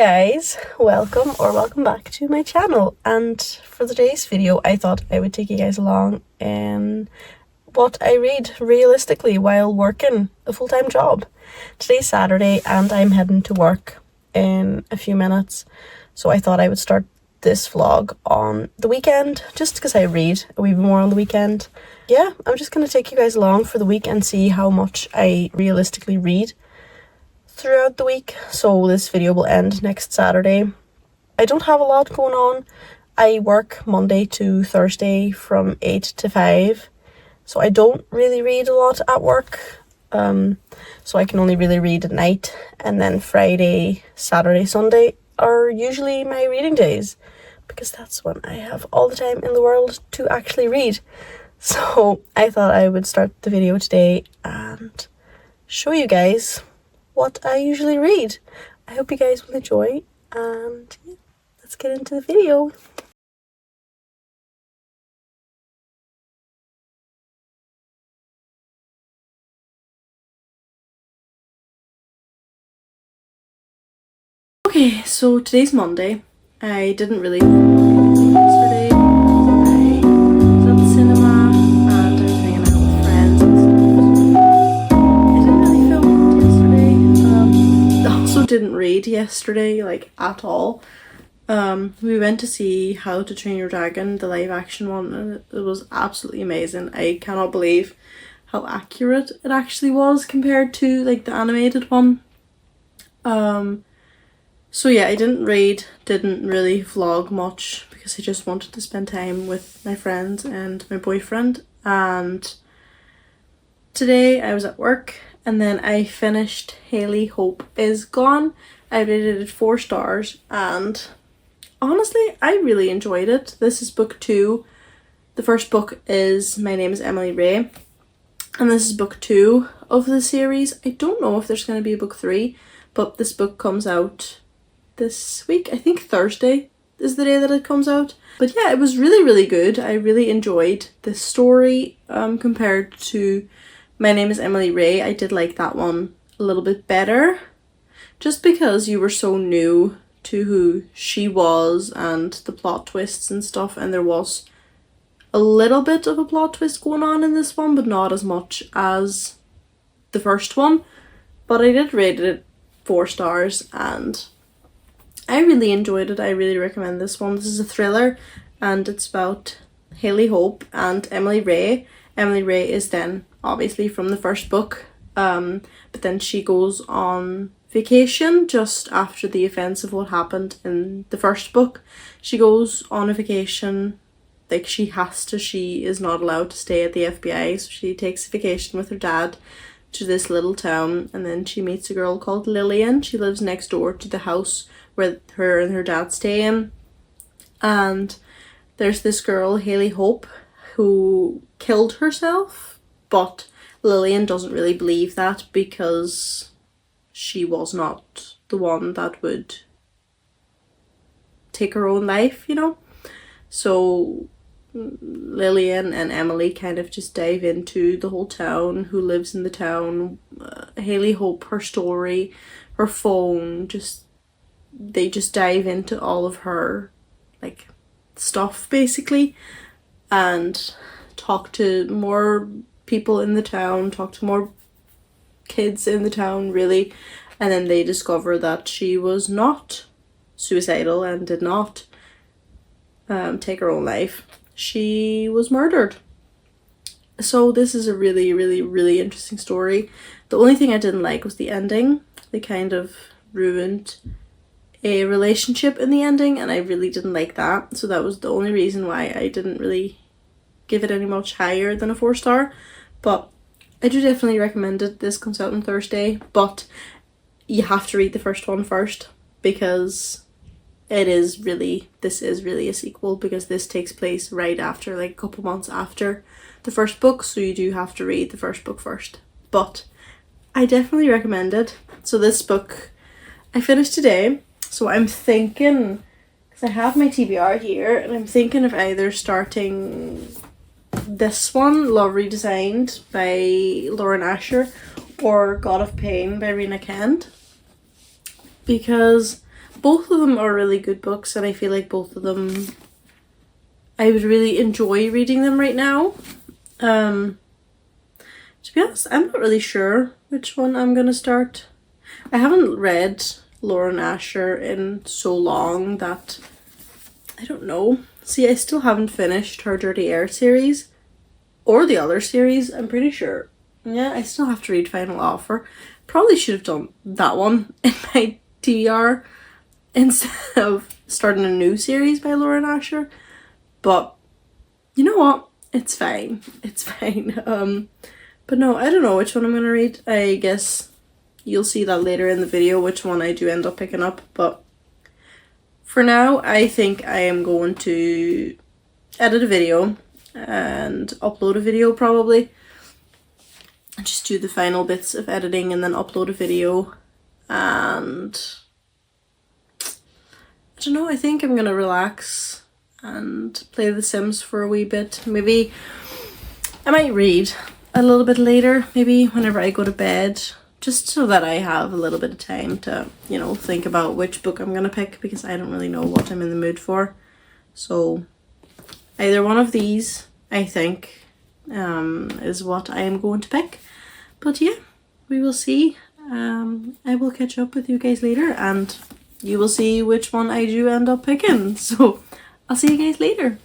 guys, welcome back to my channel, and for today's video I thought I would take you guys along in what I read realistically while working a full-time job. Today's Saturday and I'm heading to work in a few minutes, so I thought I would start this vlog on the weekend just because I read a wee bit more on the weekend. Yeah, I'm just going to take you guys along for the week and see how much I realistically read throughout the week. So this video will end next Saturday. I don't have a lot going on. I work Monday to Thursday from 8 to 5, so I don't really read a lot at work, so I can only really read at night, and then Friday, Saturday, Sunday are usually my reading days because that's when I have all the time in the world to actually read. So I thought I would start the video today and show you guys what I usually read. I hope you guys will enjoy, and yeah, let's get into the video. Okay, so today's Monday. I didn't really yesterday. I was at the cinema and I was hanging out with friends and stuff. I didn't really film yesterday. I also didn't read yesterday, like, at all. We went to see How to Train Your Dragon, the live action one, and it was absolutely amazing. I cannot believe how accurate it actually was compared to like the animated one. So yeah, I didn't really vlog much because I just wanted to spend time with my friends and my boyfriend. And today I was at work and then I finished Haley Hope is Gone. I rated it 4 stars and honestly I really enjoyed it. This is book 2. The first book is My Name is Emily Ray, and this is book 2 of the series. I don't know if there's going to be a book 3, but this book comes out this week. I think Thursday is the day that it comes out. But yeah, it was really good. I really enjoyed this story compared to My Name is Emily Ray. I did like that one a little bit better just because you were so new to who she was and the plot twists and stuff, and there was a little bit of a plot twist going on in this one, but not as much as the first one. But I did rate it 4 stars and I really enjoyed it. I really recommend this one. This is a thriller and it's about Haley Hope and Emily Ray. Emily Ray is then obviously from the first book, but then she goes on vacation just after the events of what happened in the first book. She goes on a vacation, like she has to, she is not allowed to stay at the FBI, so she takes a vacation with her dad to this little town, and then she meets a girl called Lillian. She lives next door to the house where her and her dad stay in, and there's this girl, Haley Hope, who killed herself, but Lillian doesn't really believe that because she was not the one that would take her own life, you know. So Lillian and Emily kind of just dive into the whole town, who lives in the town, Haley Hope, her story, her phone, they just dive into all of her like stuff basically, and talk to more people in the town, talk to more kids in the town really, and then they discover that she was not suicidal and did not take her own life. She was murdered. So this is a really interesting story. The only thing I didn't like was the ending. They kind of ruined a relationship in the ending and I really didn't like that. So that was the only reason why I didn't really give it any much higher than a 4 star. But I do definitely recommend it. This comes out on Thursday, but you have to read the first one first because this is really a sequel, because this takes place right after, like a couple months after the first book, so you do have to read the first book first. But I definitely recommend it. So this book I finished today, so I'm thinking, because I have my TBR here, and I'm thinking of either starting this one, Love Redesigned by Lauren Asher, or God of Pain by Rena Kent, because both of them are really good books, and I feel like both of them, I would really enjoy reading them right now. To be honest, I'm not really sure which one I'm gonna start. I haven't read Lauren Asher in so long that I don't know. See, I still haven't finished her Dirty Air series or the other series, I'm pretty sure. Yeah, I still have to read Final Offer. Probably should have done that one in my TBR instead of starting a new series by Lauren Asher. But you know what? It's fine. It's fine. But no, I don't know which one I'm gonna read. I guess you'll see that later in the video which one I do end up picking up. But for now, I think I am going to edit a video and upload a video probably. Just do the final bits of editing and then upload a video. And I don't know, I think I'm gonna relax and play The Sims for a wee bit. Maybe I might read a little bit later, maybe whenever I go to bed, just so that I have a little bit of time to, you know, think about which book I'm gonna pick, because I don't really know what I'm in the mood for. So either one of these, I think, is what I am going to pick. But yeah, we will see. I will catch up with you guys later, and you will see which one I do end up picking. So I'll see you guys later.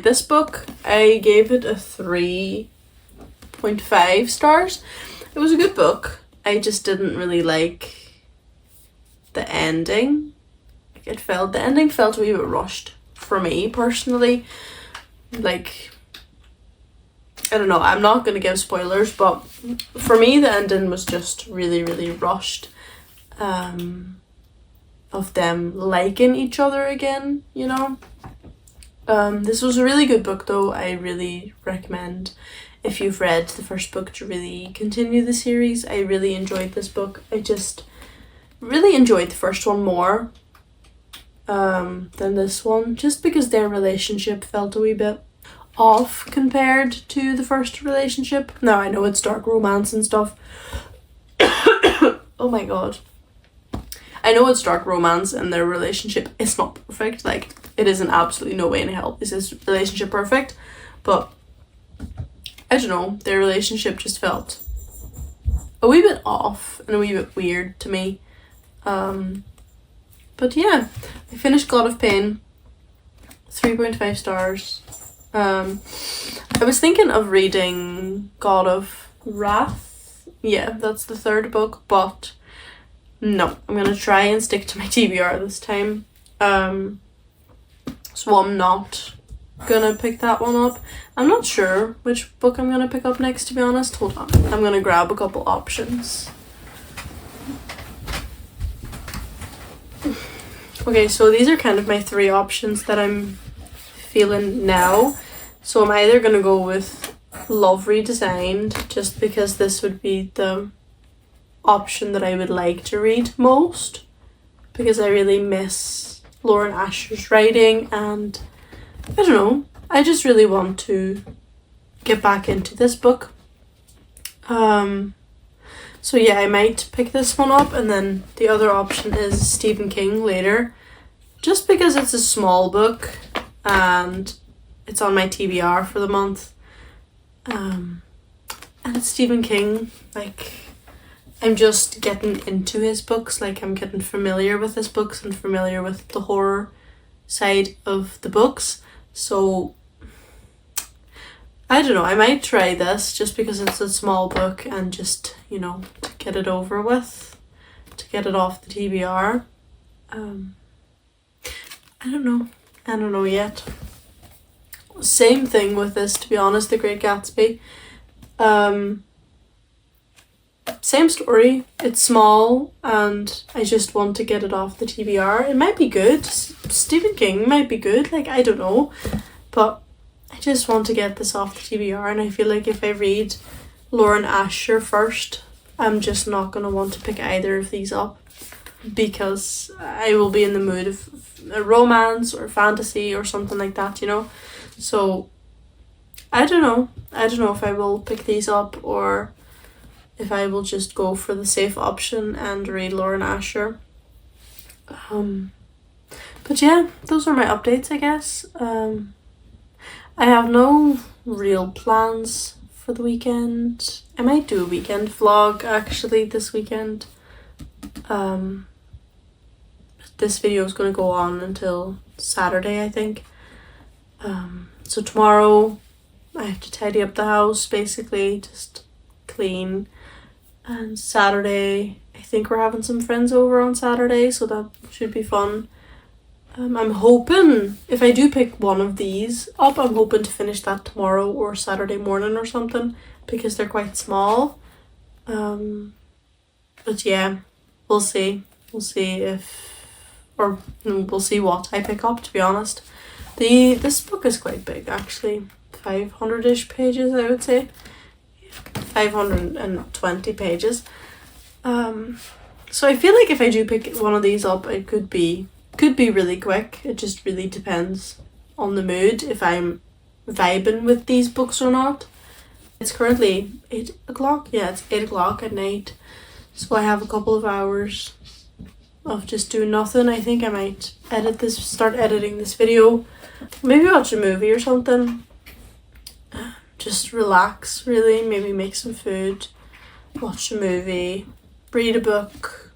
This book, I gave it a 3.5 stars. It was a good book. I just didn't really like the ending. The ending felt a wee bit rushed for me personally. Like, I don't know, I'm not going to give spoilers, but for me the ending was just really, really rushed. Of them liking each other again, you know. This was a really good book though. I really recommend, if you've read the first book, to really continue the series. I really enjoyed this book. I just really enjoyed the first one more than this one, just because their relationship felt a wee bit off compared to the first relationship. Now I know it's dark romance and stuff. Oh my god. I know it's dark romance and their relationship is not perfect. Like, it is in absolutely no way in hell is this relationship perfect. But I don't know, their relationship just felt a wee bit off and a wee bit weird to me. But yeah, I finished God of Pain, 3.5 stars. I was thinking of reading God of Wrath. Yeah, that's the third book, but no, I'm gonna try and stick to my TBR this time. So I'm not gonna pick that one up. I'm not sure which book I'm gonna pick up next, to be honest. Hold on, I'm gonna grab a couple options. Okay, so these are kind of my three options that I'm feeling now. So I'm either going to go with Love Redesigned, just because this would be the option that I would like to read most, because I really miss Lauren Asher's writing, and I don't know, I just really want to get back into this book. So yeah, I might pick this one up, and then the other option is Stephen King later, just because it's a small book and it's on my TBR for the month. And it's Stephen King, like, I'm just getting into his books, like I'm getting familiar with his books and familiar with the horror side of the books. So I don't know, I might try this just because it's a small book and just, you know, to get it over with, to get it off the TBR. I don't know yet. Same thing with this, to be honest, The Great Gatsby. Same story, it's small and I just want to get it off the TBR. It might be good, Stephen King might be good, like, I don't know, but I just want to get this off the TBR, and I feel like if I read Lauren Asher first, I'm just not going to want to pick either of these up, because I will be in the mood of a romance or fantasy or something like that, you know. So I don't know if I will pick these up or if I will just go for the safe option and read Lauren Asher. But yeah, those are my updates, I guess. I have no real plans for the weekend. I might do a weekend vlog actually this weekend. This video is going to go on until Saturday, I think. So tomorrow I have to tidy up the house, basically, just clean. And Saturday, I think we're having some friends over on Saturday, so that should be fun. I'm hoping, if I do pick one of these up, I'm hoping to finish that tomorrow or Saturday morning or something, because they're quite small. But yeah, we'll see. We'll see we'll see what I pick up, to be honest. This book is quite big, actually. 500-ish pages, I would say. 520 pages. So I feel like if I do pick one of these up, it could be really quick. It just really depends on the mood, if I'm vibing with these books or not. It's currently 8 o'clock. Yeah, it's 8 o'clock at night. So I have a couple of hours of just doing nothing. I think I might start editing this video. Maybe watch a movie or something. Just relax, really. Maybe make some food, watch a movie, read a book.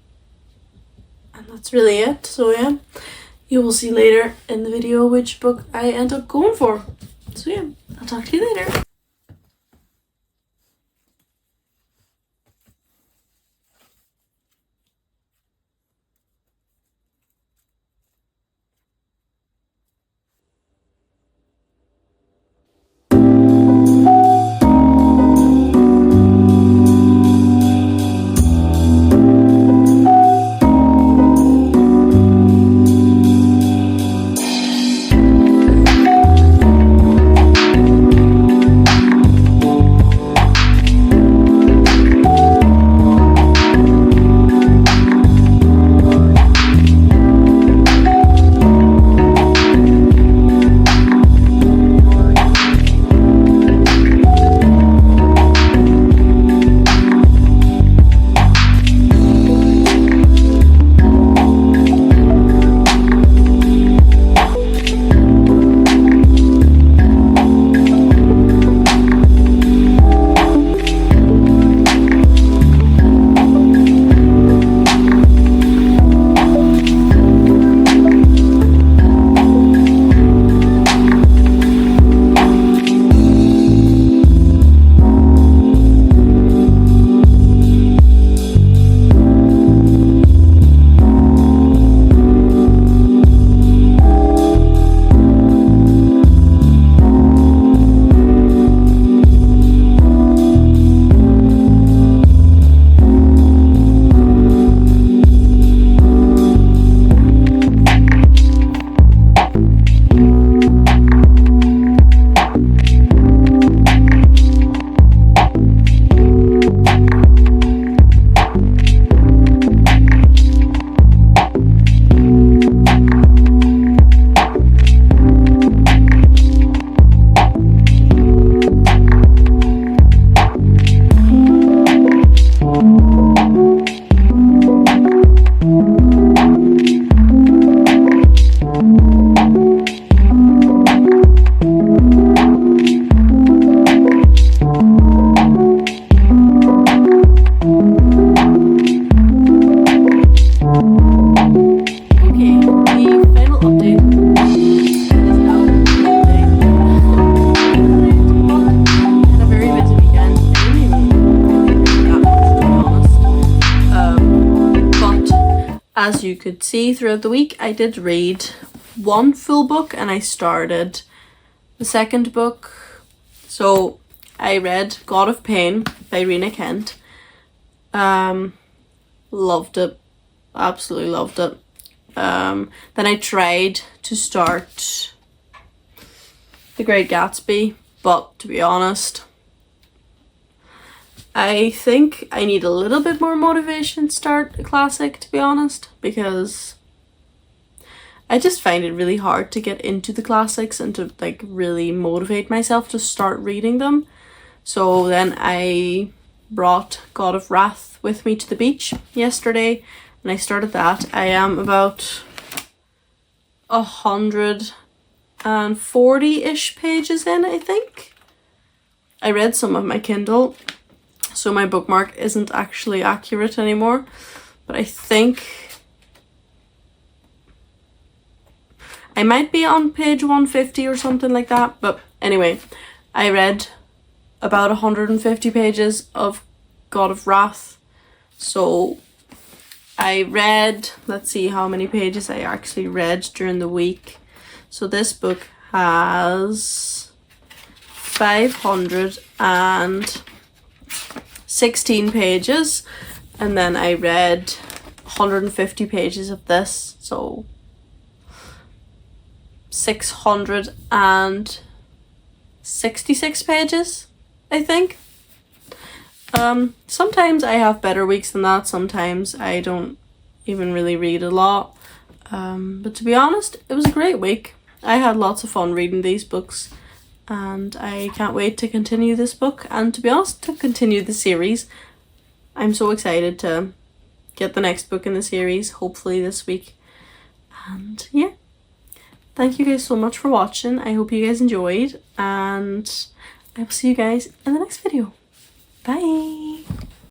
And that's really it. So yeah, you will see later in the video which book I end up going for. So yeah, I'll talk to you later. as you could see throughout the week, I did read one full book and I started the second book. So I read God of Pain by Rena Kent. Loved it. Absolutely loved it. Then I tried to start The Great Gatsby, but to be honest, I think I need a little bit more motivation to start a classic, to be honest, because I just find it really hard to get into the classics and to like really motivate myself to start reading them. So then I brought God of Wrath with me to the beach yesterday and I started that. I am about 140-ish pages in, I think. I read some of my Kindle, so my bookmark isn't actually accurate anymore, but I think I might be on page 150 or something like that. But anyway, I read about 150 pages of God of Wrath. So I read, let's see how many pages I actually read during the week. So this book has 516 pages, and then I read 150 pages of this, so 666 pages, I think. Sometimes I have better weeks than that, sometimes I don't even really read a lot. But to be honest, it was a great week. I had lots of fun reading these books, and I can't wait to continue this book, and to be honest, to continue the series. I'm so excited to get the next book in the series, hopefully this week. And yeah, thank you guys so much for watching. I hope you guys enjoyed, and I will see you guys in the next video. Bye!